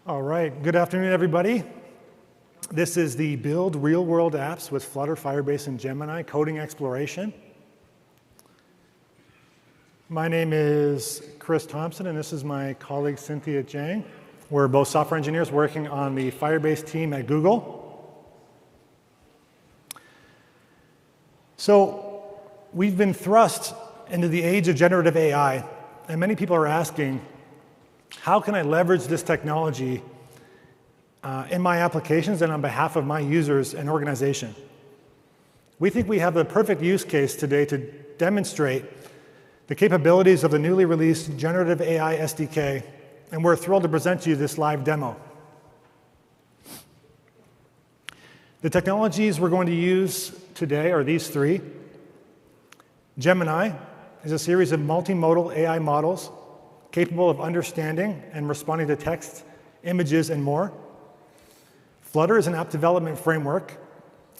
All right, good afternoon, everybody. This is the Build Real-World Apps with Flutter, Firebase, and Gemini Coding Exploration. My name is Chris Thompson, and this is my colleague Cynthia Jiang. We're both software engineers working on the Firebase team at Google. So we've been thrust into the age of generative AI, and many people are asking, how can I leverage this technology in my applications and on behalf of my users and organization? We think we have the perfect use case today to demonstrate the capabilities of the newly released generative AI SDK, and we're thrilled to present you this live demo. The technologies we're going to use today are these three. Gemini is a series of multimodal AI models capable of understanding and responding to text, images, and more. Flutter is an app development framework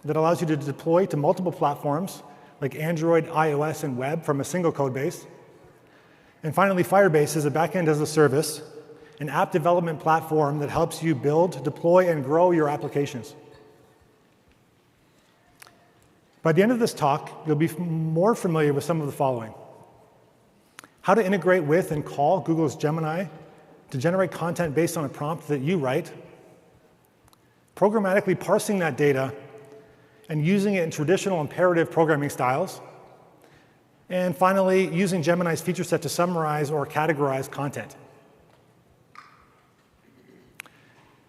that allows you to deploy to multiple platforms like Android, iOS, and web from a single code base. And finally, Firebase is a backend as a service, an app development platform that helps you build, deploy, and grow your applications. By the end of this talk, you'll be more familiar with some of the following: how to integrate with and call Google's Gemini to generate content based on a prompt that you write, programmatically parsing that data and using it in traditional imperative programming styles, and finally, using Gemini's feature set to summarize or categorize content.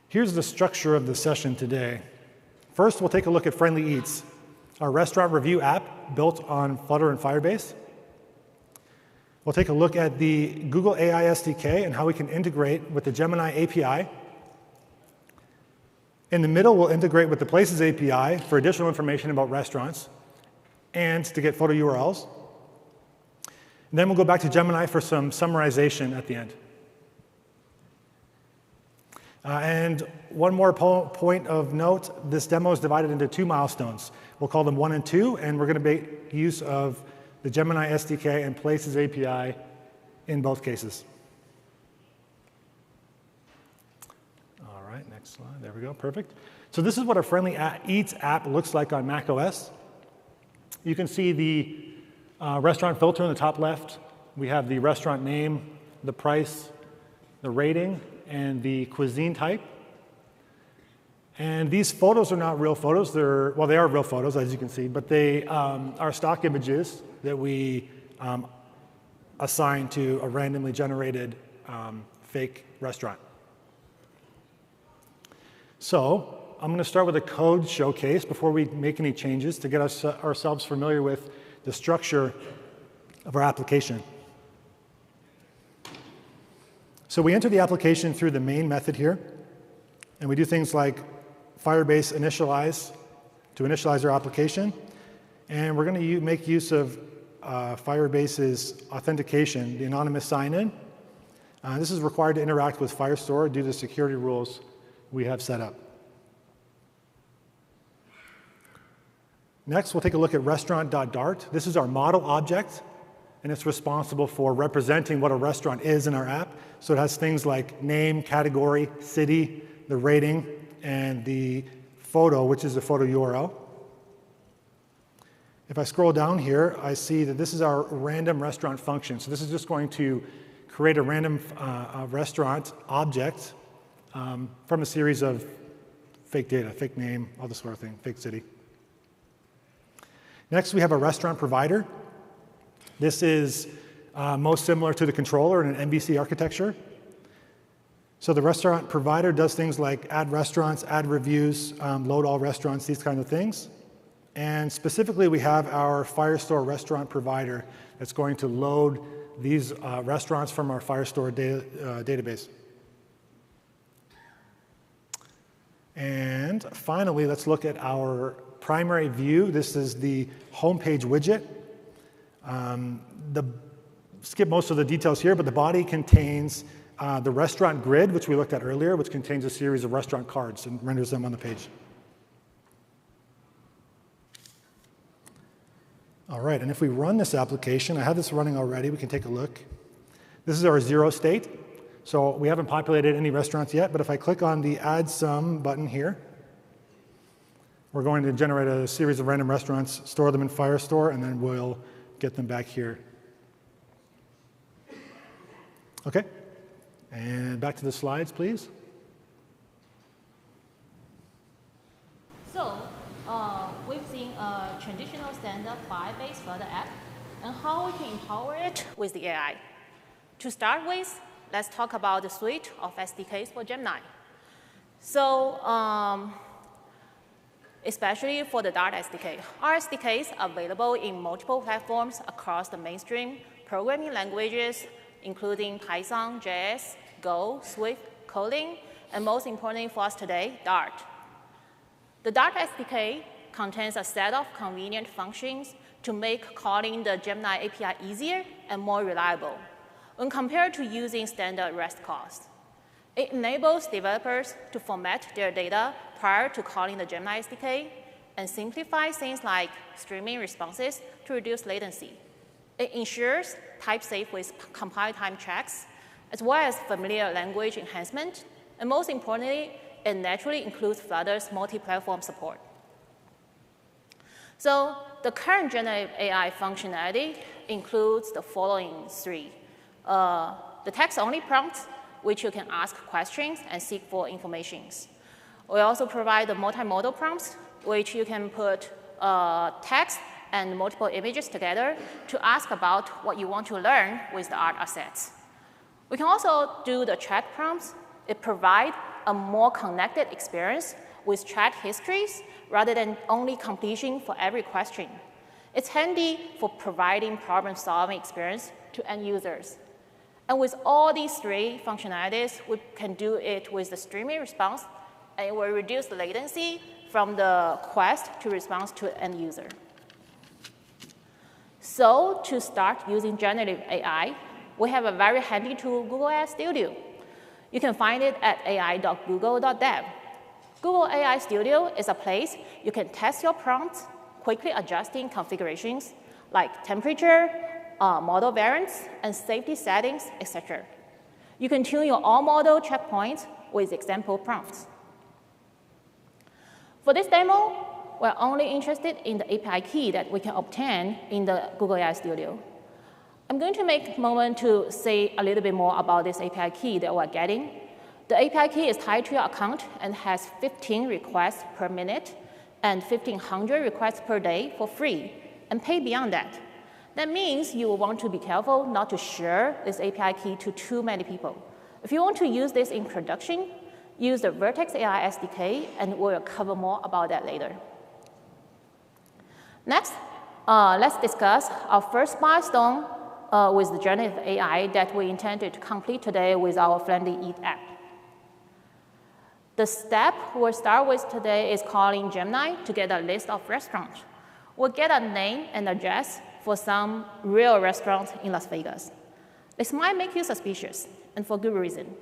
Here's the structure of the session today. First, we'll take a look at Friendly Eats, our restaurant review app built on Flutter and Firebase. We'll take a look at the Google AI SDK and how we can integrate with the Gemini API. In the middle, we'll integrate with the Places API for additional information about restaurants and to get photo URLs. And then we'll go back to Gemini for some summarization at the end. And one more point of note, this demo is divided into two milestones. We'll call them 1 and 2, and we're going to make use of the Gemini SDK and Places API in both cases. All right, next slide. There we go. Perfect. So this is what a Friendly Eats app looks like on macOS. You can see the restaurant filter in the top left. We have the restaurant name, the price, the rating, and the cuisine type. And these photos are not real photos. They are real photos, as you can see, but they are stock images that we assign to a randomly generated fake restaurant. So I'm going to start with a code showcase before we make any changes to get ourselves familiar with the structure of our application. So we enter the application through the main method here, and we do things like Firebase initialize to initialize our application. And we're going to make use of Firebase's authentication, the anonymous sign-in. This is required to interact with Firestore due to security rules we have set up. Next, we'll take a look at restaurant.dart. This is our model object, and it's responsible for representing what a restaurant is in our app. So it has things like name, category, city, the rating, and the photo, which is the photo URL. If I scroll down here, I see that this is our random restaurant function. So this is just going to create a random restaurant object from a series of fake data, fake name, all this sort of thing, fake city. Next, we have a restaurant provider. This is most similar to the controller in an MVC architecture. So the restaurant provider does things like add restaurants, add reviews, load all restaurants, these kind of things. And specifically, we have our Firestore restaurant provider that's going to load these restaurants from our Firestore database. And finally, let's look at our primary view. This is the homepage widget. Skip most of the details here, but the body contains the restaurant grid, which we looked at earlier, which contains a series of restaurant cards and renders them on the page. All right, and if we run this application, I have this running already, we can take a look. This is our 0 state. So we haven't populated any restaurants yet, but if I click on the Add Some button here, we're going to generate a series of random restaurants, store them in Firestore, and then we'll get them back here. OK. And back to the slides, please. So we've seen a traditional standard Firebase Flutter app and how we can empower it with the AI. To start with, let's talk about the suite of SDKs for Gemini. So especially for the Dart SDK, our SDKs are available in multiple platforms across the mainstream programming languages, including Python, JS, Go, Swift, Kotlin, and most importantly for us today, Dart. The Dart SDK contains a set of convenient functions to make calling the Gemini API easier and more reliable when compared to using standard REST calls. It enables developers to format their data prior to calling the Gemini SDK and simplify things like streaming responses to reduce latency. It ensures type safe with compile time checks, as well as familiar language enhancement, and most importantly, it naturally includes Flutter's multi-platform support. So the current generative AI functionality includes the following three. The text-only prompts, which you can ask questions and seek for information. We also provide the multimodal prompts, which you can put text and multiple images together to ask about what you want to learn with the art assets. We can also do the chat prompts. It provides a more connected experience with chat histories rather than only completion for every question. It's handy for providing problem-solving experience to end users. And with all these three functionalities, we can do it with the streaming response, and it will reduce the latency from the quest to response to the end user. So to start using generative AI, we have a very handy tool, Google AI Studio. You can find it at ai.google.dev. Google AI Studio is a place you can test your prompts, quickly adjusting configurations like temperature, model variants, and safety settings, etc. You can tune your all-model checkpoints with example prompts. For this demo, we're only interested in the API key that we can obtain in the Google AI Studio. I'm going to make a moment to say a little bit more about this API key that we're getting. The API key is tied to your account and has 15 requests per minute and 1,500 requests per day for free, and pay beyond that. That means you will want to be careful not to share this API key to too many people. If you want to use this in production, use the Vertex AI SDK, and we'll cover more about that later. Next, let's discuss our first milestone with the generative AI that we intended to complete today with our Friendly Eat app. The step we'll start with today is calling Gemini to get a list of restaurants. We'll get a name and address for some real restaurants in Las Vegas. This might make you suspicious, and for good reason.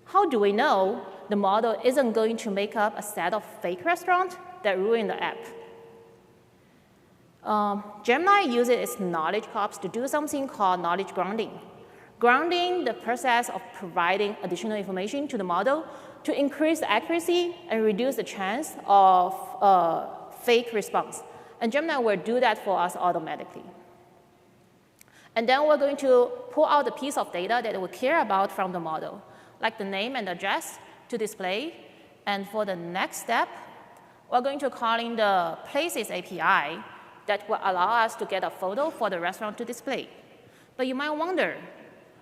How do we know the model isn't going to make up a set of fake restaurants that ruin the app? Gemini uses its knowledge corpus to do something called knowledge grounding. Grounding the process of providing additional information to the model to increase the accuracy and reduce the chance of fake response. And Gemini will do that for us automatically. And then we're going to pull out the piece of data that we care about from the model, like the name and address to display. And for the next step, we're going to call in the Places API that will allow us to get a photo for the restaurant to display. But you might wonder,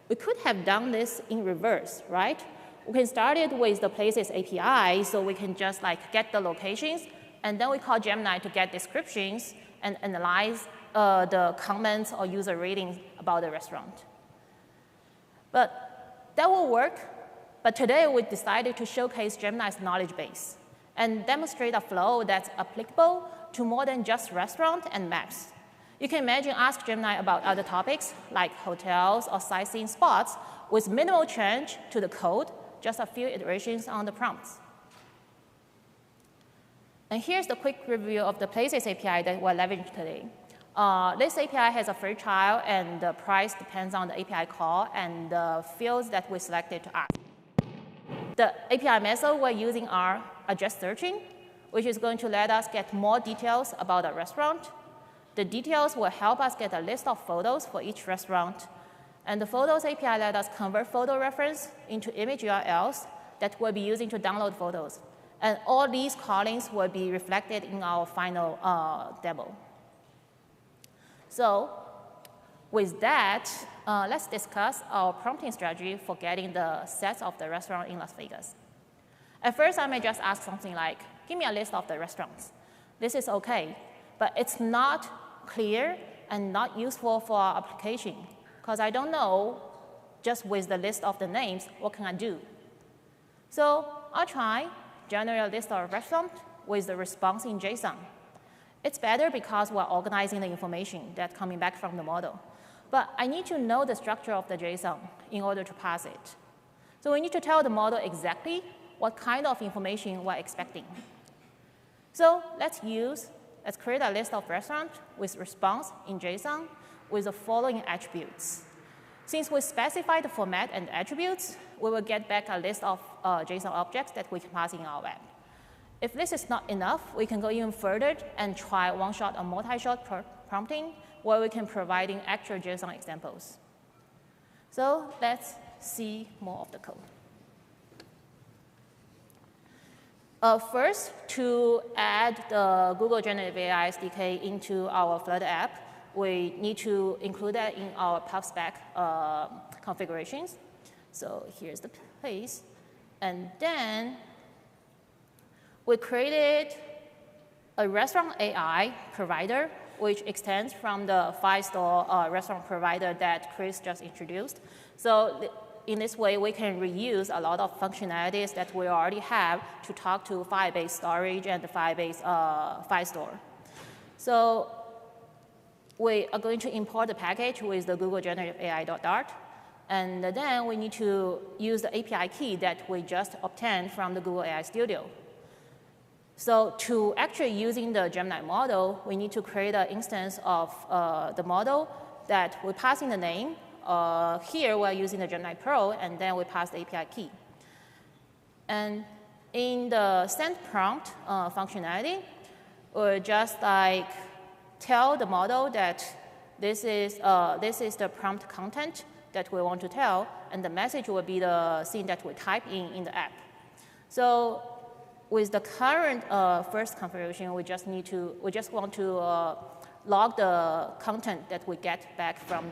we could have done this in reverse, right? We can start it with the Places API, so we can just get the locations, and then we call Gemini to get descriptions and analyze the comments or user ratings about the restaurant. But that will work. But today, we decided to showcase Gemini's knowledge base and demonstrate a flow that's applicable to more than just restaurant and maps. You can imagine ask Gemini about other topics like hotels or sightseeing spots with minimal change to the code, just a few iterations on the prompts. And here's the quick review of the Places API that we're leveraging today. This API has a free trial, and the price depends on the API call and the fields that we selected to ask. The API method we're using are just searching, which is going to let us get more details about the restaurant. The details will help us get a list of photos for each restaurant. And the Photos API let us convert photo reference into image URLs that we'll be using to download photos. And all these callings will be reflected in our final demo. So with that, let's discuss our prompting strategy for getting the sets of the restaurant in Las Vegas. At first, I may just ask something like, give me a list of the restaurants. This is OK, but it's not clear and not useful for our application, because I don't know, just with the list of the names, what can I do? So I'll try generate a list of restaurants with the response in JSON. It's better because we're organizing the information that's coming back from the model. But I need to know the structure of the JSON in order to pass it. So we need to tell the model exactly what kind of information we're expecting. So let's create a list of restaurants with response in JSON with the following attributes. Since we specify the format and attributes, we will get back a list of JSON objects that we can pass in our web. If this is not enough, we can go even further and try one-shot or multi-shot prompting, where we can provide actual JSON examples. So let's see more of the code. First, to add the Google Generative AI SDK into our Flutter app, we need to include that in our PubSpec configurations. So here's the place. And then we created a restaurant AI provider, which extends from the Firestore restaurant provider that Chris just introduced. So in this way, we can reuse a lot of functionalities that we already have to talk to Firebase storage and the Firebase Firestore. So we are going to import the package with the Google Generative AI.dart. And then we need to use the API key that we just obtained from the Google AI Studio. So to actually using the Gemini model, we need to create an instance of the model that we pass in the name. Here, we're using the Gemini Pro, and then we pass the API key. And in the send prompt functionality, we just like tell the model that this is the prompt content that we want to tell, and the message will be the thing that we type in the app. So with the current first configuration, we just want to log the content that we get back from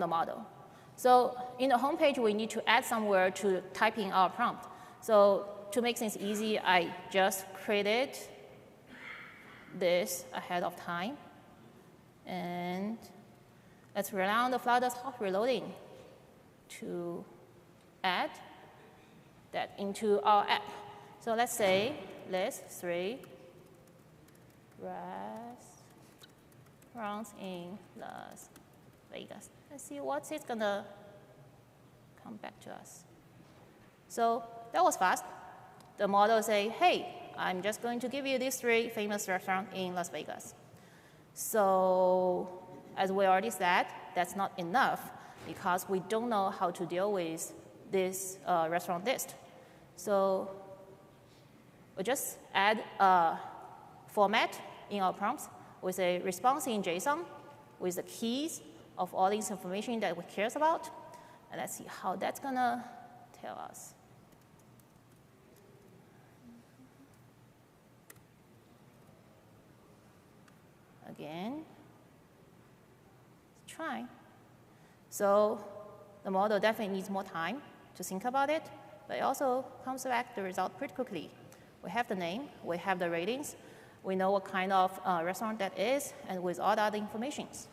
the model. So in the homepage, we need to add somewhere to type in our prompt. So to make things easy, I just created this ahead of time. And let's rely on the Flutter's hot reloading to add that into our app. So let's say list 3 restaurants in Las Vegas. Let's see what's it gonna come back to us. So that was fast. The model say, hey, I'm just going to give you these 3 famous restaurants in Las Vegas. So as we already said, that's not enough because we don't know how to deal with this restaurant list. So we just add a format in our prompts with a response in JSON with the keys of all this information that we care about. And let's see how that's going to tell us. Again, let's try. So the model definitely needs more time to think about it, but it also comes back the result pretty quickly. We have the name, we have the ratings, we know what kind of restaurant that is, and with all the other informations.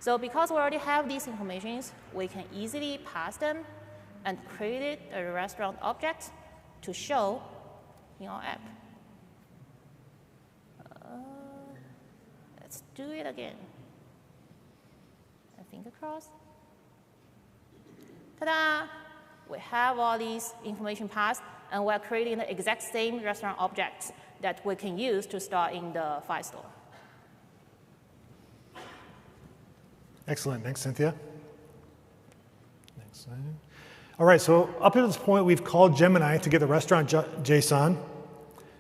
So because we already have these informations, we can easily pass them and create a restaurant object to show in our app. Let's do it again. And finger crossed. Ta-da! We have all these information passed, and we're creating the exact same restaurant objects that we can use to store in the Firestore. Excellent. Thanks, Cynthia. Next slide. All right, so up to this point, we've called Gemini to get the restaurant JSON,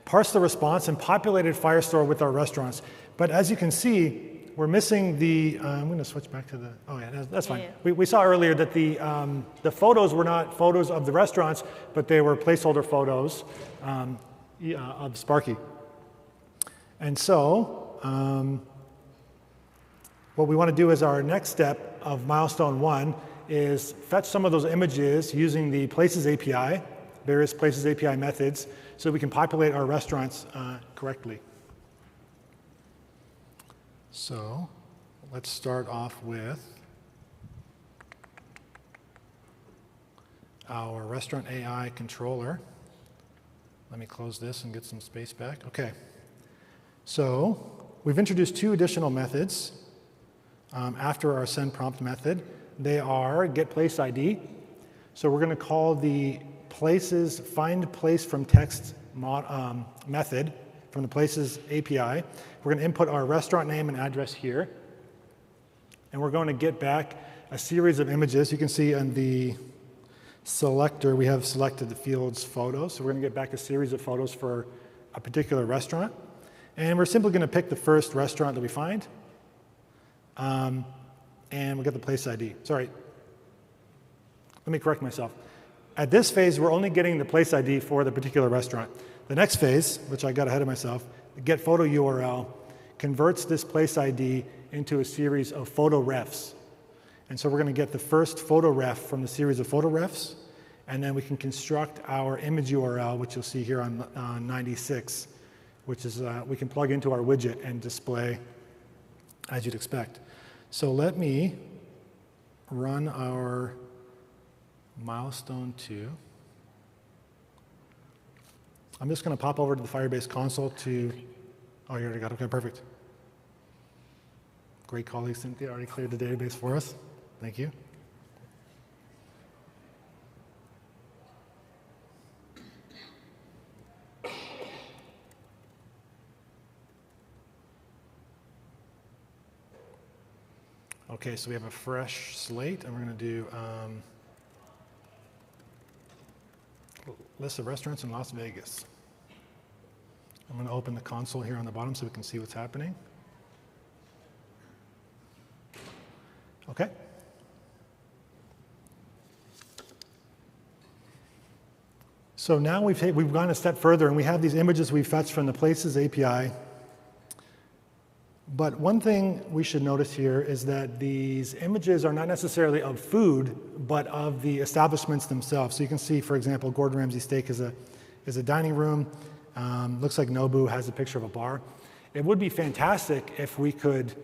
parsed the response, and populated Firestore with our restaurants. But as you can see, we're missing the, I'm going to switch back to the, oh yeah, that's fine. Yeah. We saw earlier that the photos were not photos of the restaurants, but they were placeholder photos of Sparky. And so, what we want to do as our next step of milestone 1 is fetch some of those images using the Places API, various Places API methods, so we can populate our restaurants correctly. So let's start off with our restaurant AI controller. Let me close this and get some space back. Okay. So we've introduced 2 additional methods after our send prompt method. They are getPlaceID. So we're going to call the places find place from text method from the Places API. We're going to input our restaurant name and address here. And we're going to get back a series of images. You can see on the selector, we have selected the field's photos. So we're going to get back a series of photos for a particular restaurant. And we're simply going to pick the first restaurant that we find. And we'll get the place ID. Sorry. Let me correct myself. At this phase, we're only getting the place ID for the particular restaurant. The next phase, which I got ahead of myself, the get photo URL, converts this place ID into a series of photo refs. And so we're going to get the first photo ref from the series of photo refs, and then we can construct our image URL, which you'll see here on 96, which is we can plug into our widget and display as you'd expect. So let me run our milestone 2. I'm just going to pop over to the Firebase console to, oh, you already got it. Okay, perfect. Great colleague, Cynthia, already cleared the database for us. Thank you. Okay, so we have a fresh slate, and we're going to do list of restaurants in Las Vegas. I'm going to open the console here on the bottom so we can see what's happening. Okay. So now we've gone a step further, and we have these images we fetched from the Places API. But one thing we should notice here is that these images are not necessarily of food, but of the establishments themselves. So you can see, for example, Gordon Ramsay Steak is a dining room. Looks like Nobu has a picture of a bar. It would be fantastic if we could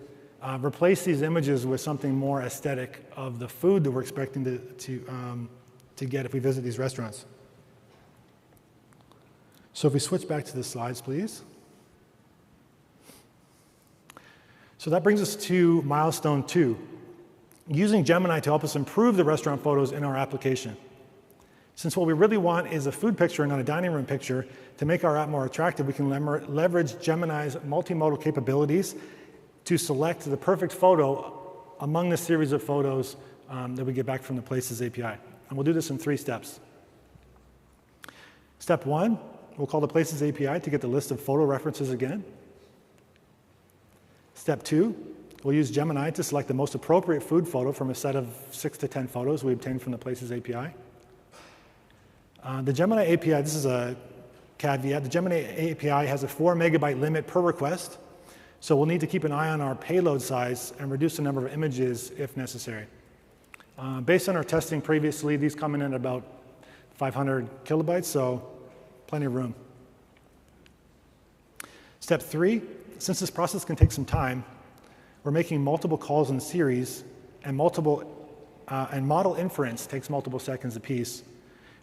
replace these images with something more aesthetic of the food that we're expecting to get if we visit these restaurants. So if we switch back to the slides, please. So that brings us to milestone 2, using Gemini to help us improve the restaurant photos in our application. Since what we really want is a food picture and not a dining room picture, to make our app more attractive, we can leverage Gemini's multimodal capabilities to select the perfect photo among the series of photos that we get back from the Places API. And we'll do this in 3 steps. Step 1, we'll call the Places API to get the list of photo references again. Step 2, we'll use Gemini to select the most appropriate food photo from a set of 6 to 10 photos we obtained from the Places API. The Gemini API, this is a caveat, the Gemini API has a 4 megabyte limit per request, so we'll need to keep an eye on our payload size and reduce the number of images if necessary. Based on our testing previously, these come in at about 500 kilobytes, so plenty of room. Step 3, since this process can take some time, we're making multiple calls in series, and model inference takes multiple seconds apiece.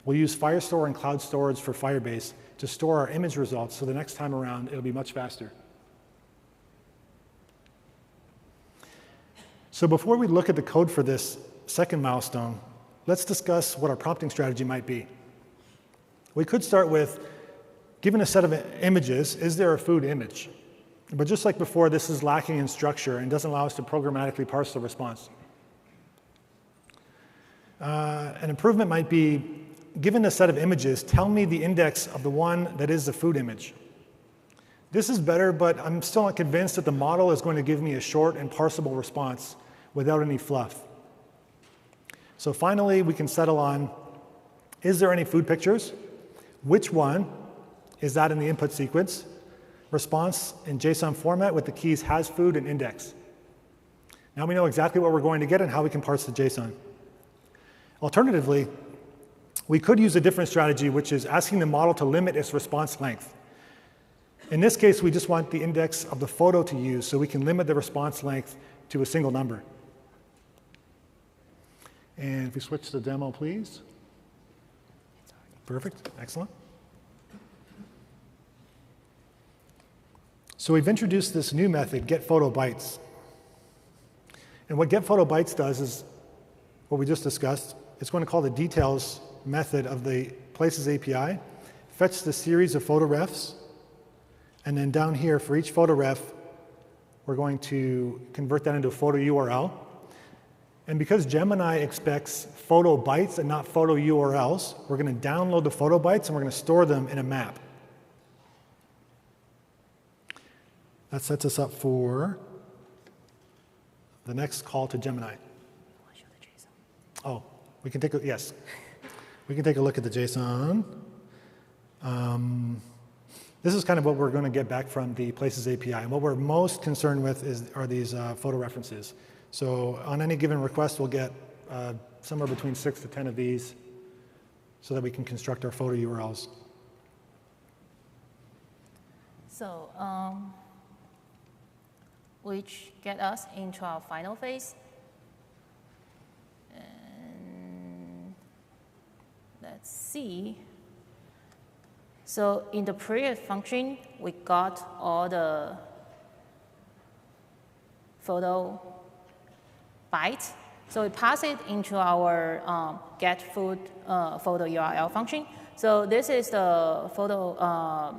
We'll use Firestore and cloud storage for Firebase to store our image results, so the next time around, it'll be much faster. So before we look at the code for this second milestone, let's discuss what our prompting strategy might be. We could start with, given a set of images, is there a food image? But just like before, this is lacking in structure and doesn't allow us to programmatically parse the response. An improvement might be, given a set of images, tell me the index of the one that is the food image. This is better, but I'm still not convinced that the model is going to give me a short and parsable response without any fluff. So finally, we can settle on, is there any food pictures? Which one is that in the input sequence? Response in JSON format with the keys has food and index. Now we know exactly what we're going to get and how we can parse the JSON. Alternatively, we could use a different strategy, which is asking the model to limit its response length. In this case, we just want the index of the photo to use, so we can limit the response length to a single number. And if we switch to the demo, please. Perfect, excellent. So we've introduced this new method, getPhotoBytes. And what getPhotoBytes does is what we just discussed. It's going to call the details method of the Places API, fetch the series of photo refs, and then down here for each photo ref, we're going to convert that into a photo URL. And because Gemini expects photo bytes and not photo URLs, we're going to download the photo bytes and we're going to store them in a map. That sets us up for the next call to Gemini. Oh, we can take a, yes. We can take a look at the JSON. This is kind of what we're going to get back from the Places API. And what we're most concerned with are these photo references. So on any given request, we'll get somewhere between 6 to 10 of these so that we can construct our photo URLs. So, which get us into our final phase. And let's see. So in the previous function, we got all the photo bytes. So we pass it into our getPhoto URL function. So this is the photo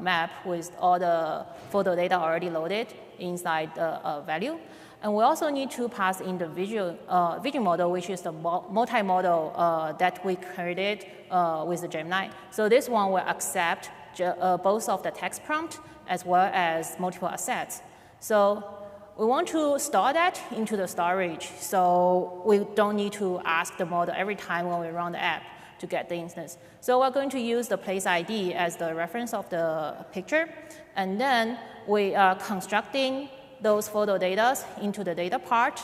map with all the photo data already loaded inside the value. And we also need to pass in the vision model, which is the multimodal that we created with the Gemini. So this one will accept both of the text prompt as well as multiple assets. So we want to store that into the storage, so we don't need to ask the model every time when we run the app to get the instance. So we're going to use the place ID as the reference of the picture, and then we are constructing those photo data into the data part,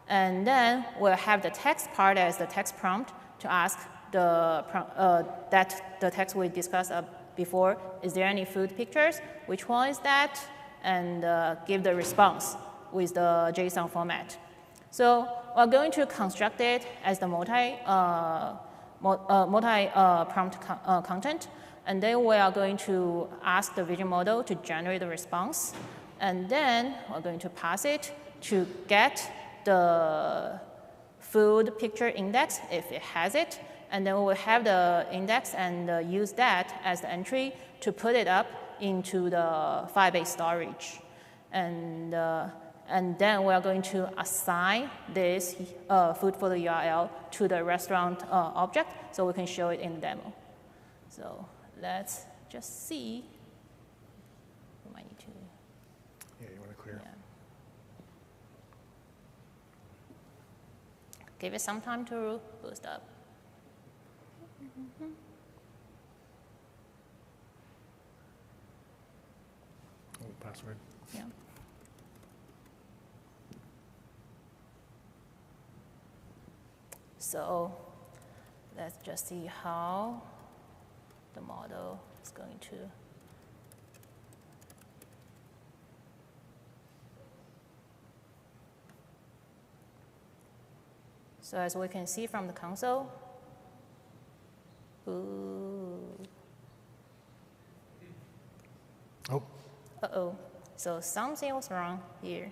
and then we'll have the text part as the text prompt to ask the text we discussed before, is there any food pictures? Which one is that? And give the response with the JSON format. So we're going to construct it as the multi-prompt content, and then we are going to ask the vision model to generate the response, and then we're going to pass it to get the food picture index if it has it, and then we'll have the index and use that as the entry to put it up into the Firebase storage. And then we're going to assign this food photo URL to the restaurant object so we can show it in the demo. So let's just see. We might need to. Yeah, you want to clear. Yeah. Give it some time to boost up. Password. Yeah. So let's just see how the model is going to. So as we can see from the console, ooh. Oh. Uh-oh. So something was wrong here.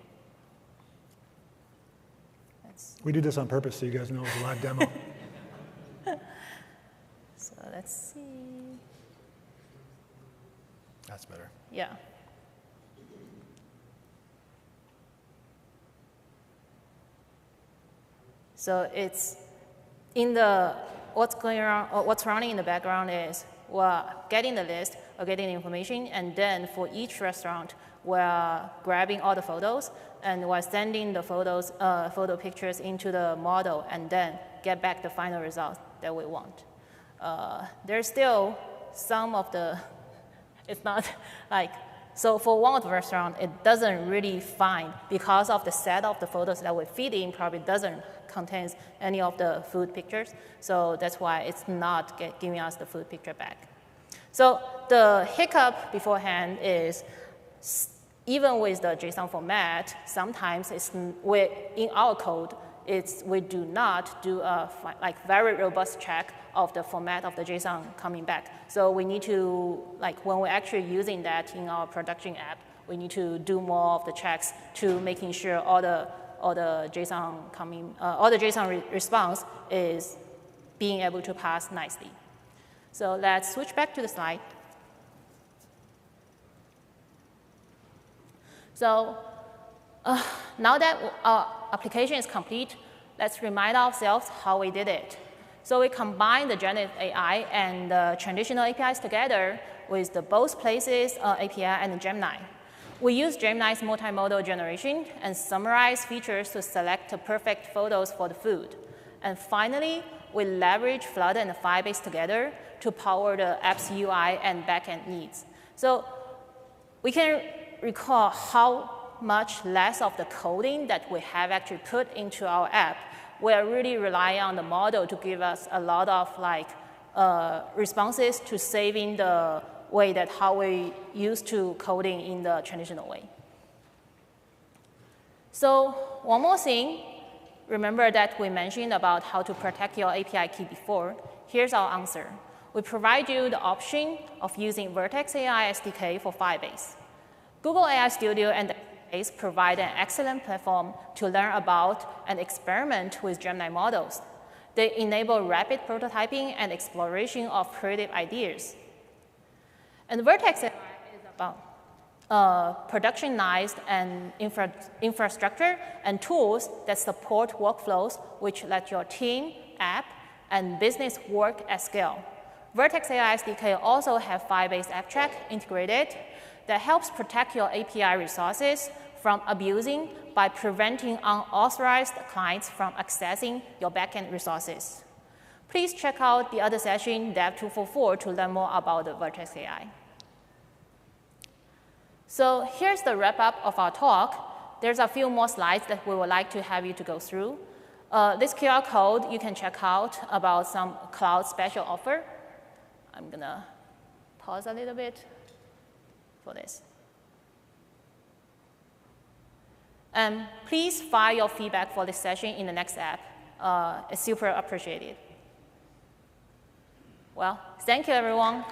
We do this on purpose so you guys know it's a live demo. So let's see. That's better. Yeah. So it's in the, what's going on, or what's running in the background is we're getting the list, we're getting the information, and then for each restaurant, we're grabbing all the photos, and we're sending the photos, photo pictures into the model, and then get back the final result that we want. There's still some of the, it's not like, so for one of the restaurants, it doesn't really find, because of the set of the photos that we feed in probably doesn't contain any of the food pictures. So that's why it's not giving us the food picture back. So the hiccup beforehand is, even with the JSON format, sometimes it's in our code, we do not do a very robust check of the format of the JSON coming back. So we need to, when we're actually using that in our production app, we need to do more of the checks to making sure all the JSON response is being able to pass nicely. So let's switch back to the slide. So now that our application is complete, let's remind ourselves how we did it. So we combined the generative AI and the traditional APIs together with the both places API and the Gemini. We use Gemini's multimodal generation and summarize features to select the perfect photos for the food. And finally, we leverage Flutter and Firebase together to power the app's UI and backend needs. So we can recall how much less of the coding that we have actually put into our app. We are really relying on the model to give us a lot of responses to saving the way that how we used to coding in the traditional way. So one more thing, remember that we mentioned about how to protect your API key before. Here's our answer. We provide you the option of using Vertex AI SDK for Firebase. Google AI Studio and Firebase provide an excellent platform to learn about and experiment with Gemini models. They enable rapid prototyping and exploration of creative ideas. And Vertex AI is about productionized and infrastructure and tools that support workflows which let your team, app, and business work at scale. Vertex AI SDK also have Firebase AppTrack integrated that helps protect your API resources from abusing by preventing unauthorized clients from accessing your backend resources. Please check out the other session, Dev 244, to learn more about the Vertex AI. So here's the wrap-up of our talk. There's a few more slides that we would like to have you to go through. This QR code you can check out about some cloud special offer. I'm going to pause a little bit for this. And please file your feedback for this session in the next app. It's super appreciated. Well, thank you, everyone.